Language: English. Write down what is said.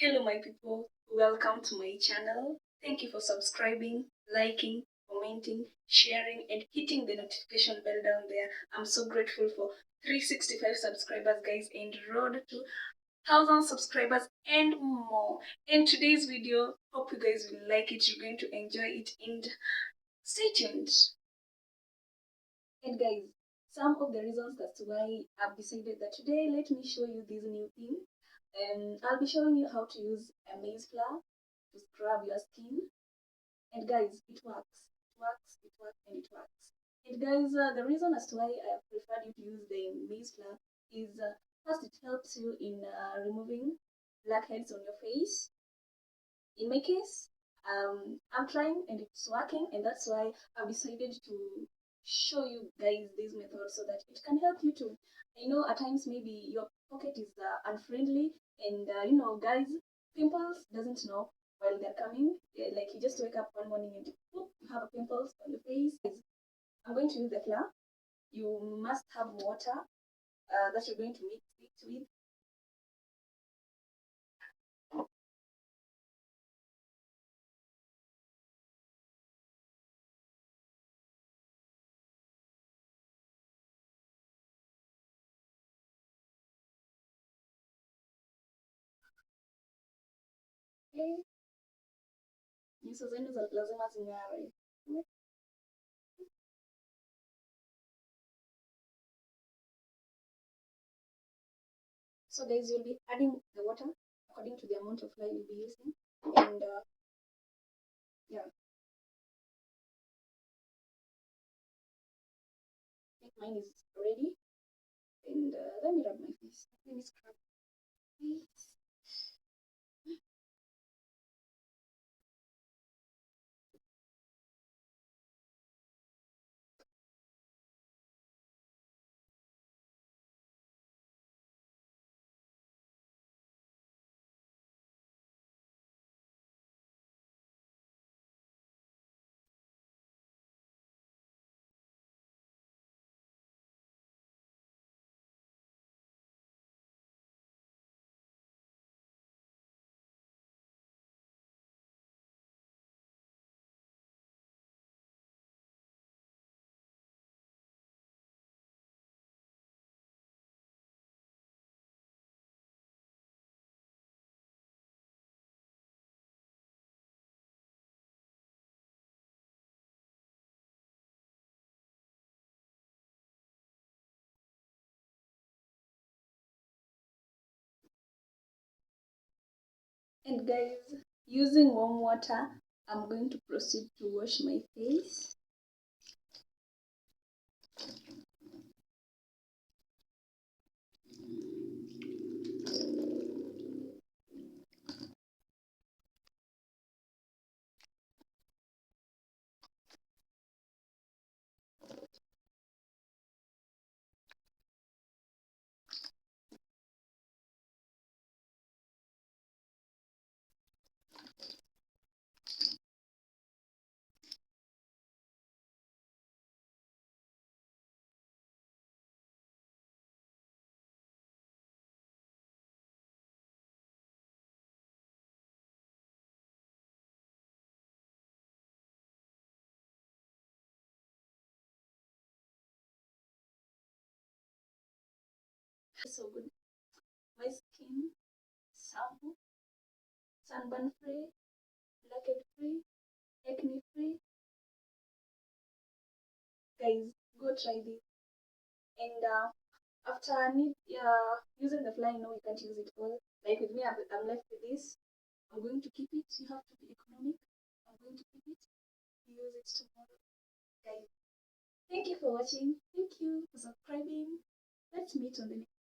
Hello my people, welcome to my channel. Thank you for subscribing, liking, commenting, sharing and hitting the notification bell down there. I'm so grateful for 365 subscribers guys and road to 1000 subscribers and more. In today's video, hope you guys will like it, you're going to enjoy it and stay tuned. And guys, some of the reasons that's why I've decided that today let me show you this new thing. I'll be showing you how to use a maize flour to scrub your skin. And guys, it works. It works, it works, and it works. And guys, the reason as to why I have preferred you to use the maize flour is first it helps you in removing blackheads on your face. In my case, I'm trying and it's working, and that's why I've decided to show you guys this method so that it can help you too. I know at times maybe your pocket is unfriendly, and guys, pimples doesn't know while they're coming. Like you just wake up one morning and whoop, you have pimples on your face. I'm going to use the flour. You must have water that you're going to mix it with. Okay. Nyuso zenu lazima zing'are. So guys, you'll be adding the water according to the amount of flour you'll be using, and yeah, I think mine is ready. And let me rub my face. Let me scrub my face. And guys, using warm water, I'm going to proceed to wash my face. So good. My skin, sample, sunburn free, blackhead free, acne free. Guys, go try this. And after using the fly, no, you can't use it all. Like with me, I'm left with this. I'm going to keep it. You have to be economic. I'm going to keep it. Use it tomorrow. Guys, thank you for watching. Thank you for subscribing. Let's meet on the next